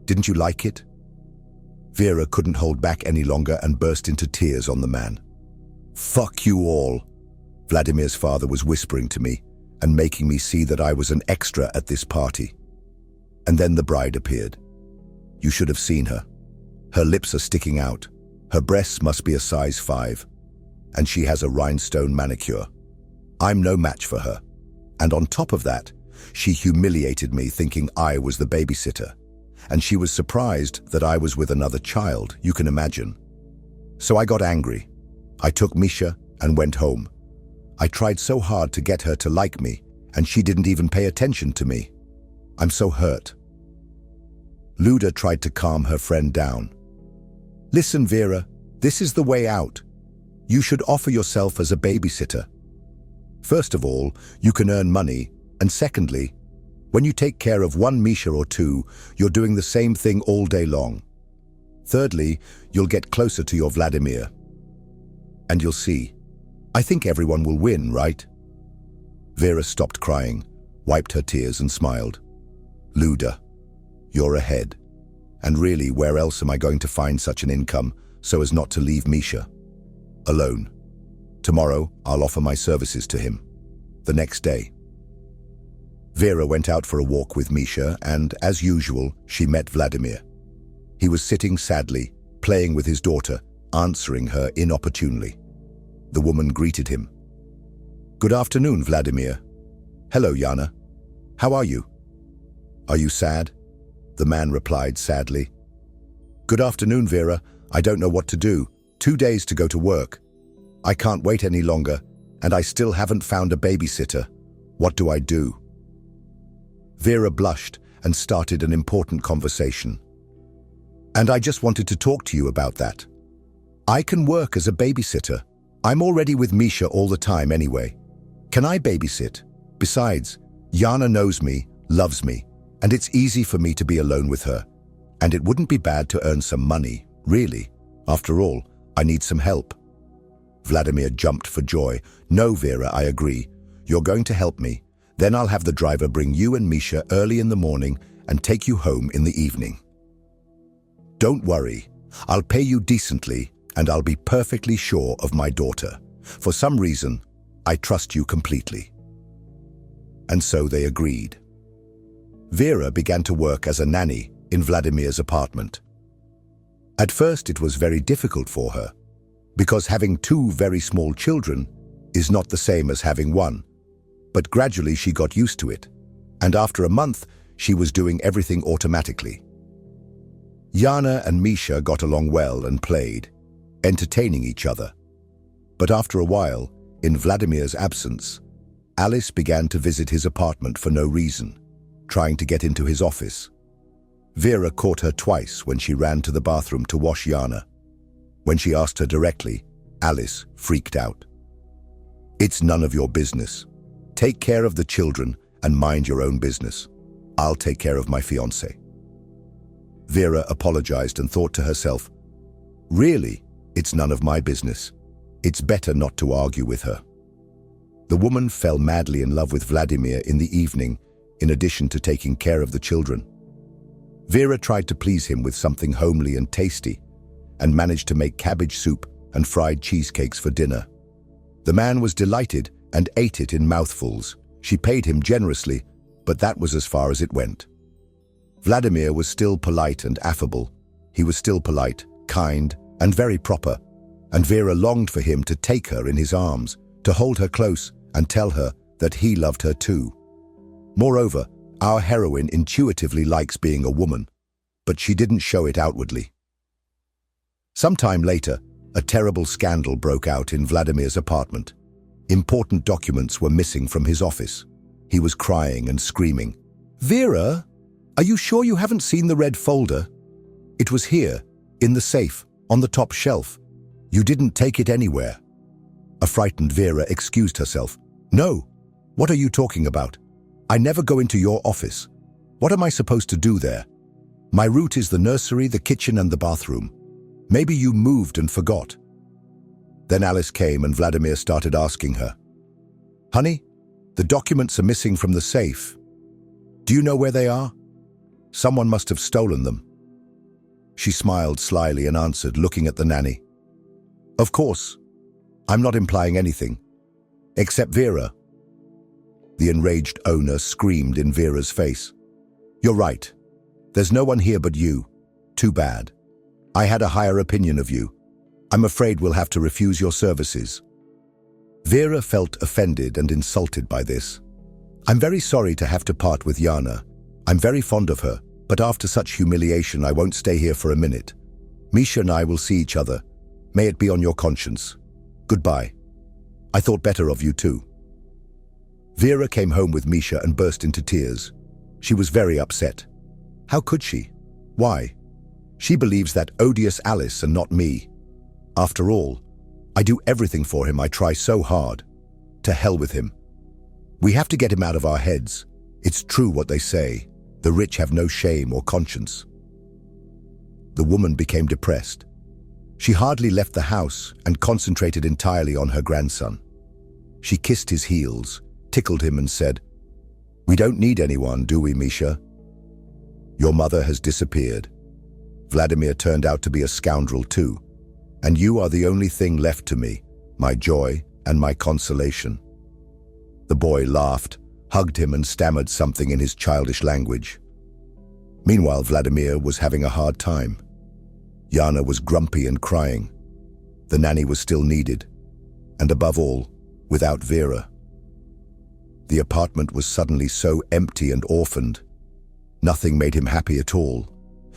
Didn't you like it? Vera couldn't hold back any longer and burst into tears on the man. Fuck you all. Vladimir's father was whispering to me and making me see that I was an extra at this party. And then the bride appeared. You should have seen her. Her lips are sticking out. Her breasts must be a size 5. And she has a rhinestone manicure. I'm no match for her. And on top of that, she humiliated me thinking I was the babysitter. And she was surprised that I was with another child, you can imagine. So I got angry. I took Misha and went home. I tried so hard to get her to like me, and she didn't even pay attention to me. I'm so hurt. Luda tried to calm her friend down. Listen, Vera, this is the way out. You should offer yourself as a babysitter. First of all, you can earn money, and secondly, when you take care of one Misha or two, you're doing the same thing all day long. Thirdly, you'll get closer to your Vladimir. And you'll see. I think everyone will win, right? Vera stopped crying, wiped her tears and smiled. Luda, you're ahead. And really, where else am I going to find such an income so as not to leave Misha alone? Tomorrow, I'll offer my services to him. The next day. Vera went out for a walk with Misha and, as usual, she met Vladimir. He was sitting sadly, playing with his daughter, answering her inopportunely. The woman greeted him. Good afternoon, Vladimir. Hello, Yana. How are you? Are you sad? The man replied sadly. Good afternoon, Vera. I don't know what to do. 2 days to go to work. I can't wait any longer, and I still haven't found a babysitter. What do I do? Vera blushed and started an important conversation. And I just wanted to talk to you about that. I can work as a babysitter. I'm already with Misha all the time anyway. Can I babysit? Besides, Yana knows me, loves me, and it's easy for me to be alone with her. And it wouldn't be bad to earn some money, really. After all, I need some help. Vladimir jumped for joy. No, Vera, I agree. You're going to help me. Then I'll have the driver bring you and Misha early in the morning and take you home in the evening. Don't worry. I'll pay you decently and I'll be perfectly sure of my daughter. For some reason, I trust you completely. And so they agreed. Vera began to work as a nanny in Vladimir's apartment. At first, it was very difficult for her, because having 2 very small children is not the same as having 1. But gradually she got used to it, and after a month, she was doing everything automatically. Yana and Misha got along well and played, entertaining each other. But after a while, in Vladimir's absence, Alice began to visit his apartment for no reason, trying to get into his office. Vera caught her twice when she ran to the bathroom to wash Yana. When she asked her directly, Alice freaked out. It's none of your business. Take care of the children and mind your own business. I'll take care of my fiancé. Vera apologized and thought to herself, really, it's none of my business. It's better not to argue with her. The woman fell madly in love with Vladimir in the evening, in addition to taking care of the children. Vera tried to please him with something homely and tasty, and managed to make cabbage soup and fried cheesecakes for dinner. The man was delighted and ate it in mouthfuls, She paid him generously, but that was as far as it went. Vladimir was still polite and affable. He was still polite, kind, and very proper, and Vera longed for him to take her in his arms, to hold her close and tell her that he loved her too. Moreover, our heroine intuitively likes being a woman, but she didn't show it outwardly. Sometime later, a terrible scandal broke out in Vladimir's apartment. Important documents were missing from his office. He was crying and screaming. "Vera, are you sure you haven't seen the red folder? It was here, in the safe, on the top shelf. You didn't take it anywhere." A frightened Vera excused herself. "No, what are you talking about? I never go into your office. What am I supposed to do there? My route is the nursery, the kitchen, and the bathroom. Maybe you moved and forgot." Then Alice came and Vladimir started asking her, "Honey, the documents are missing from the safe. Do you know where they are? Someone must have stolen them." She smiled slyly and answered, looking at the nanny, "Of course. I'm not implying anything. Except Vera." The enraged owner screamed in Vera's face. "You're right. There's no one here but you. Too bad. I had a higher opinion of you. I'm afraid we'll have to refuse your services." Vera felt offended and insulted by this. "I'm very sorry to have to part with Jana. I'm very fond of her, but after such humiliation I won't stay here for a minute. Misha and I will see each other. May it be on your conscience. Goodbye. I thought better of you too." Vera came home with Misha and burst into tears. She was very upset. How could she? Why? She believes that odious Alice and not me. After all, I do everything for him. I try so hard. To hell with him. We have to get him out of our heads. It's true what they say. The rich have no shame or conscience. The woman became depressed. She hardly left the house and concentrated entirely on her grandson. She kissed his heels, tickled him and said, "We don't need anyone, do we, Misha? Your mother has disappeared. Vladimir turned out to be a scoundrel too, and you are the only thing left to me, my joy and my consolation." The boy laughed, hugged him and stammered something in his childish language. Meanwhile, Vladimir was having a hard time. Jana was grumpy and crying. The nanny was still needed, and above all, without Vera. The apartment was suddenly so empty and orphaned. Nothing made him happy at all.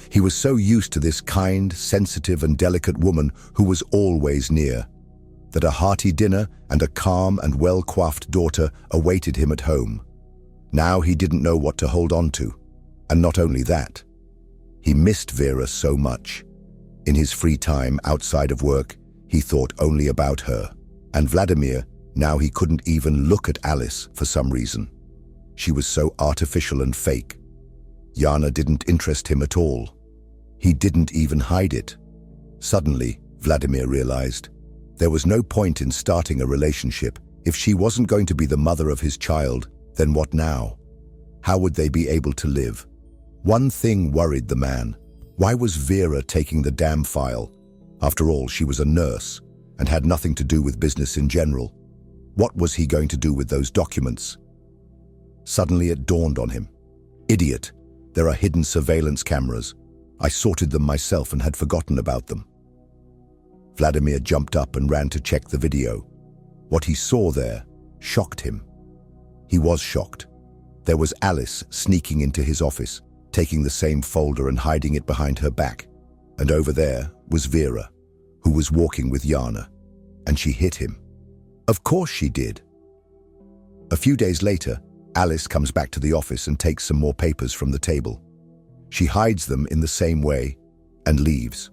He was so used to this kind, sensitive and delicate woman who was always near, that a hearty dinner and a calm and well-coiffed daughter awaited him at home. Now he didn't know what to hold on to. And not only that, he missed Vera so much. In his free time outside of work, he thought only about her. And Vladimir, now he couldn't even look at Alice for some reason. She was so artificial and fake. Jana didn't interest him at all. He didn't even hide it. Suddenly, Vladimir realized there was no point in starting a relationship. If she wasn't going to be the mother of his child, then what now? How would they be able to live? One thing worried the man. Why was Vera taking the damn file? After all, she was a nurse and had nothing to do with business in general. What was he going to do with those documents? Suddenly it dawned on him. Idiot! There are hidden surveillance cameras. I sorted them myself and had forgotten about them. Vladimir jumped up and ran to check the video. What he saw there shocked him. He was shocked. There was Alice sneaking into his office, taking the same folder and hiding it behind her back. And over there was Vera, who was walking with Jana, and she hit him. Of course she did. A few days later, Alice comes back to the office and takes some more papers from the table. She hides them in the same way and leaves.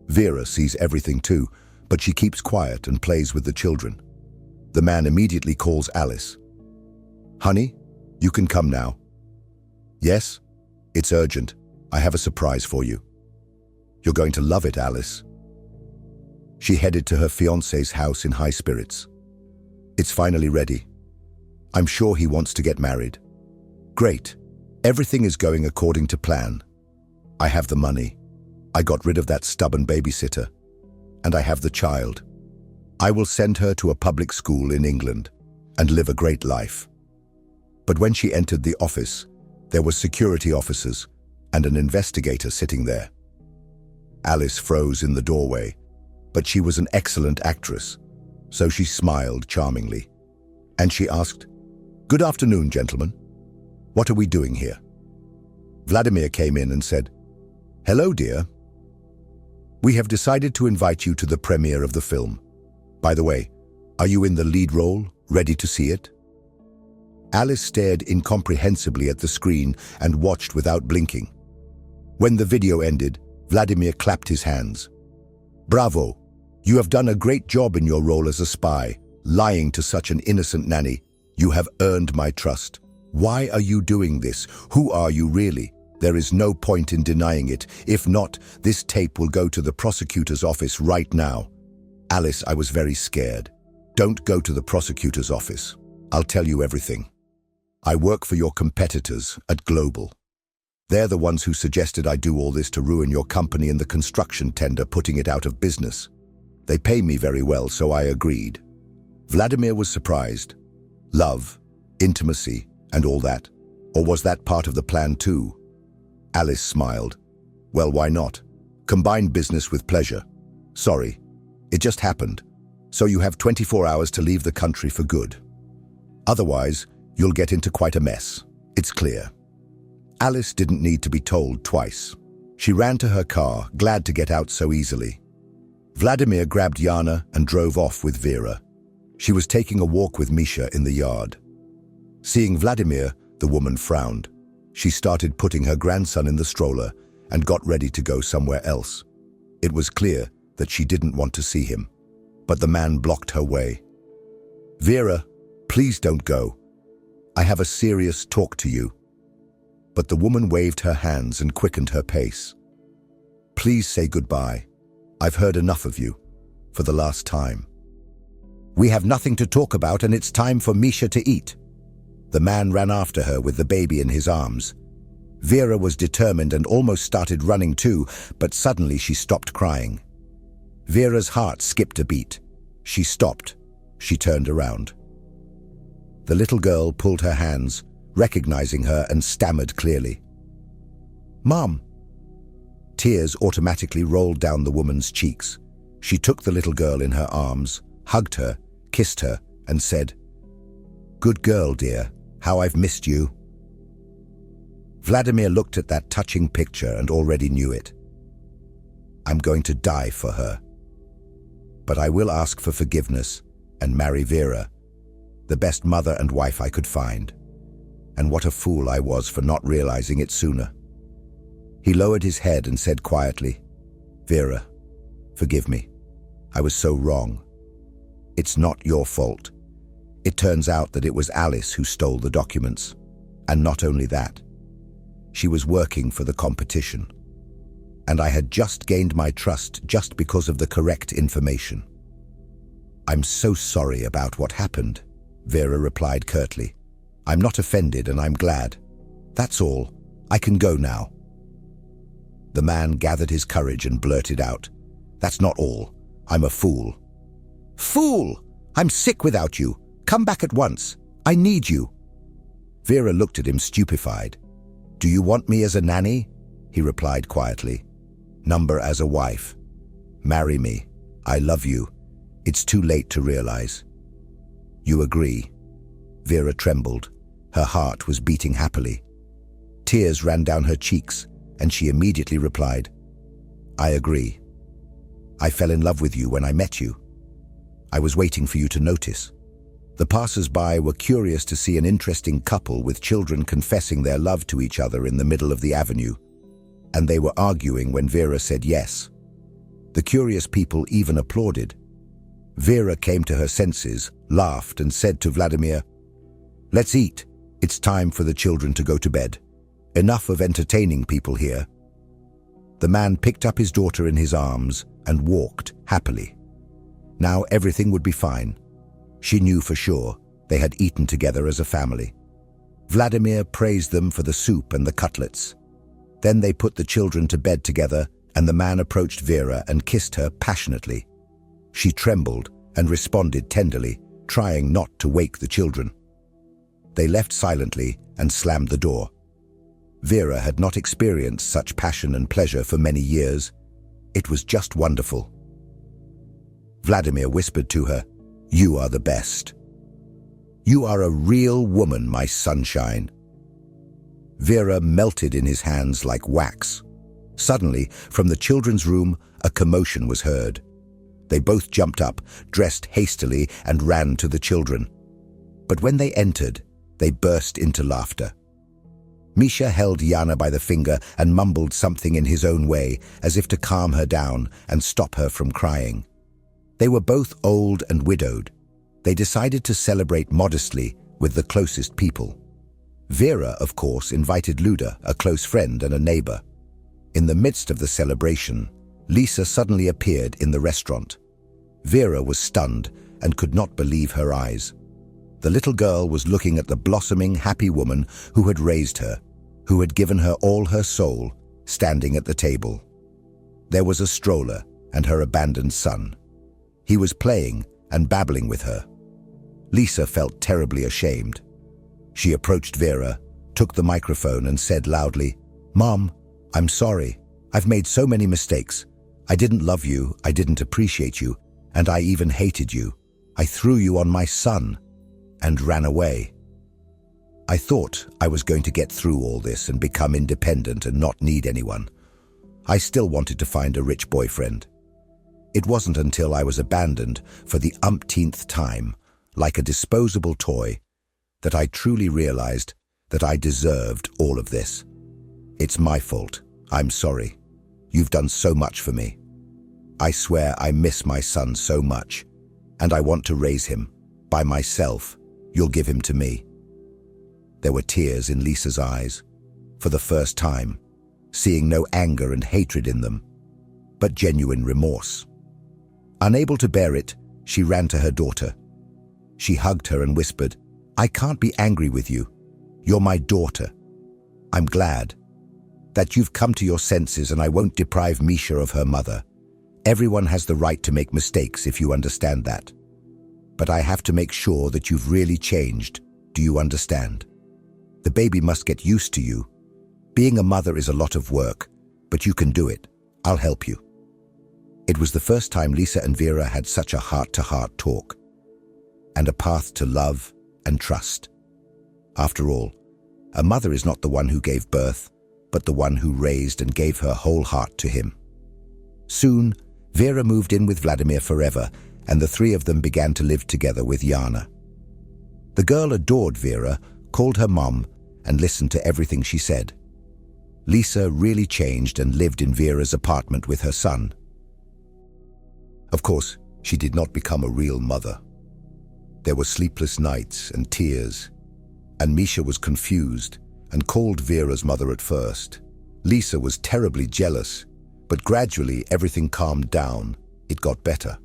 Vera sees everything too, but she keeps quiet and plays with the children. The man immediately calls Alice. "Honey, you can come now." "Yes? It's urgent. I have a surprise for you." "You're going to love it, Alice." She headed to her fiancé's house in high spirits. "It's finally ready. I'm sure he wants to get married." "Great. Everything is going according to plan. I have the money. I got rid of that stubborn babysitter. And I have the child. I will send her to a public school in England and live a great life. But when she entered the office, there were security officers and an investigator sitting there. Alice froze in the doorway, but she was an excellent actress, so she smiled charmingly. And she asked, "Good afternoon, gentlemen. What are we doing here?" Vladimir came in and said, "Hello, dear. We have decided to invite you to the premiere of the film. By the way, are you in the lead role, ready to see it?" Alice stared incomprehensibly at the screen and watched without blinking. When the video ended, Vladimir clapped his hands. "Bravo! You have done a great job in your role as a spy, lying to such an innocent nanny. You have earned my trust. Why are you doing this? Who are you really? There is no point in denying it. If not, this tape will go to the prosecutor's office right now." "Alice, I was very scared. Don't go to the prosecutor's office. I'll tell you everything. I work for your competitors at Global. They're the ones who suggested I do all this to ruin your company in the construction tender, putting it out of business. They pay me very well, so I agreed." Vladimir was surprised. Love, intimacy, and all that? Or was that part of the plan too? Alice smiled. "Well, why not? Combine business with pleasure. Sorry, it just happened. So you have 24 hours to leave the country for good. Otherwise, you'll get into quite a mess. It's clear." Alice didn't need to be told twice. She ran to her car, glad to get out so easily. Vladimir grabbed Yana and drove off with Vera. She was taking a walk with Misha in the yard. Seeing Vladimir, the woman frowned. She started putting her grandson in the stroller and got ready to go somewhere else. It was clear that she didn't want to see him, but the man blocked her way. "Vera, please don't go. I have a serious talk to you." But the woman waved her hands and quickened her pace. "Please say goodbye. I've heard enough of you, for the last time. We have nothing to talk about, and it's time for Misha to eat." The man ran after her with the baby in his arms. Vera was determined and almost started running too, but suddenly she stopped crying. Vera's heart skipped a beat. She stopped. She turned around. The little girl pulled her hands, recognizing her, and stammered clearly, "Mom." Tears automatically rolled down the woman's cheeks. She took the little girl in her arms, hugged her, kissed her, and said, "Good girl, dear. How I've missed you." Vladimir looked at that touching picture and already knew it. "I'm going to die for her. But I will ask for forgiveness and marry Vera, the best mother and wife I could find. And what a fool I was for not realizing it sooner." He lowered his head and said quietly, "Vera, forgive me. I was so wrong. It's not your fault. It turns out that it was Alice who stole the documents. And not only that, she was working for the competition. And I had just gained my trust just because of the correct information." "I'm so sorry about what happened," Vera replied curtly. "I'm not offended, and I'm glad. That's all. I can go now." The man gathered his courage and blurted out, "That's not all. I'm a fool." "Fool! I'm sick without you. Come back at once. I need you." Vera looked at him stupefied. "Do you want me as a nanny?" He replied quietly. "Number as a wife. Marry me. I love you. It's too late to realize." "You agree?" Vera trembled. Her heart was beating happily. Tears ran down her cheeks, and she immediately replied, "I agree. I fell in love with you when I met you. I was waiting for you to notice." The passers-by were curious to see an interesting couple with children confessing their love to each other in the middle of the avenue, and they were arguing when Vera said yes. The curious people even applauded. Vera came to her senses, laughed, and said to Vladimir, "Let's eat. It's time for the children to go to bed. Enough of entertaining people here." The man picked up his daughter in his arms and walked happily. Now everything would be fine. She knew for sure they had eaten together as a family. Vladimir praised them for the soup and the cutlets. Then they put the children to bed together, and the man approached Vera and kissed her passionately. She trembled and responded tenderly, trying not to wake the children. They left silently and slammed the door. Vera had not experienced such passion and pleasure for many years. It was just wonderful. Vladimir whispered to her, "You are the best. You are a real woman, my sunshine." Vera melted in his hands like wax. Suddenly, from the children's room, a commotion was heard. They both jumped up, dressed hastily, and ran to the children. But when they entered, they burst into laughter. Misha held Jana by the finger and mumbled something in his own way, as if to calm her down and stop her from crying. They were both old and widowed. They decided to celebrate modestly with the closest people. Vera, of course, invited Luda, a close friend and a neighbor. In the midst of the celebration, Lisa suddenly appeared in the restaurant. Vera was stunned and could not believe her eyes. The little girl was looking at the blossoming, happy woman who had raised her, who had given her all her soul, standing at the table. There was a stroller and her abandoned son. He was playing and babbling with her. Lisa felt terribly ashamed. She approached Vera, took the microphone and said loudly, "Mom, I'm sorry. I've made so many mistakes. I didn't love you, I didn't appreciate you, and I even hated you. I threw you on my son and ran away. I thought I was going to get through all this and become independent and not need anyone. I still wanted to find a rich boyfriend. It wasn't until I was abandoned for the umpteenth time, like a disposable toy, that I truly realized that I deserved all of this. It's my fault. I'm sorry. You've done so much for me. I swear I miss my son so much, and I want to raise him. By myself, you'll give him to me." There were tears in Lisa's eyes, for the first time, seeing no anger and hatred in them, but genuine remorse. Unable to bear it, she ran to her daughter. She hugged her and whispered, "I can't be angry with you. You're my daughter. I'm glad that you've come to your senses, and I won't deprive Misha of her mother. Everyone has the right to make mistakes, if you understand that. But I have to make sure that you've really changed. Do you understand? The baby must get used to you. Being a mother is a lot of work, but you can do it. I'll help you." It was the first time Lisa and Vera had such a heart-to-heart talk, and a path to love and trust. After all, a mother is not the one who gave birth, but the one who raised and gave her whole heart to him. Soon, Vera moved in with Vladimir forever, and the three of them began to live together with Jana. The girl adored Vera, called her mom, and listened to everything she said. Lisa really changed and lived in Vera's apartment with her son. Of course, she did not become a real mother. There were sleepless nights and tears, and Misha was confused and called Vera's mother at first. Lisa was terribly jealous, but gradually everything calmed down. It got better.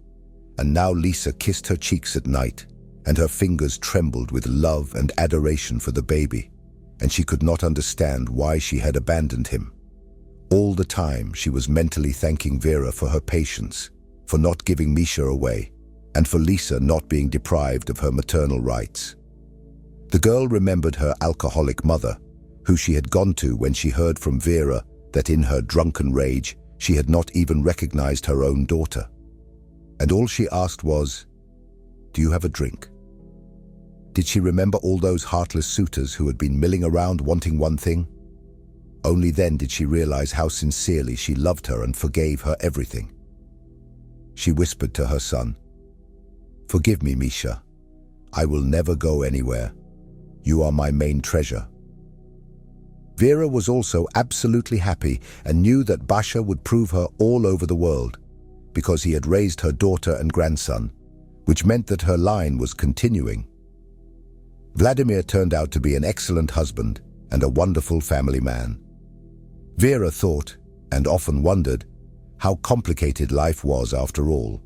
And now Lisa kissed her cheeks at night, and her fingers trembled with love and adoration for the baby, and she could not understand why she had abandoned him. All the time she was mentally thanking Vera for her patience, for not giving Misha away, and for Lisa not being deprived of her maternal rights. The girl remembered her alcoholic mother, who she had gone to when she heard from Vera that in her drunken rage she had not even recognized her own daughter. And all she asked was, "Do you have a drink?" Did she remember all those heartless suitors who had been milling around wanting one thing? Only then did she realize how sincerely she loved her and forgave her everything. She whispered to her son, "Forgive me, Misha. I will never go anywhere. You are my main treasure." Vera was also absolutely happy and knew that Basha would prove her all over the world, because he had raised her daughter and grandson, which meant that her line was continuing. Vladimir turned out to be an excellent husband and a wonderful family man. Vera thought, and often wondered, how complicated life was after all.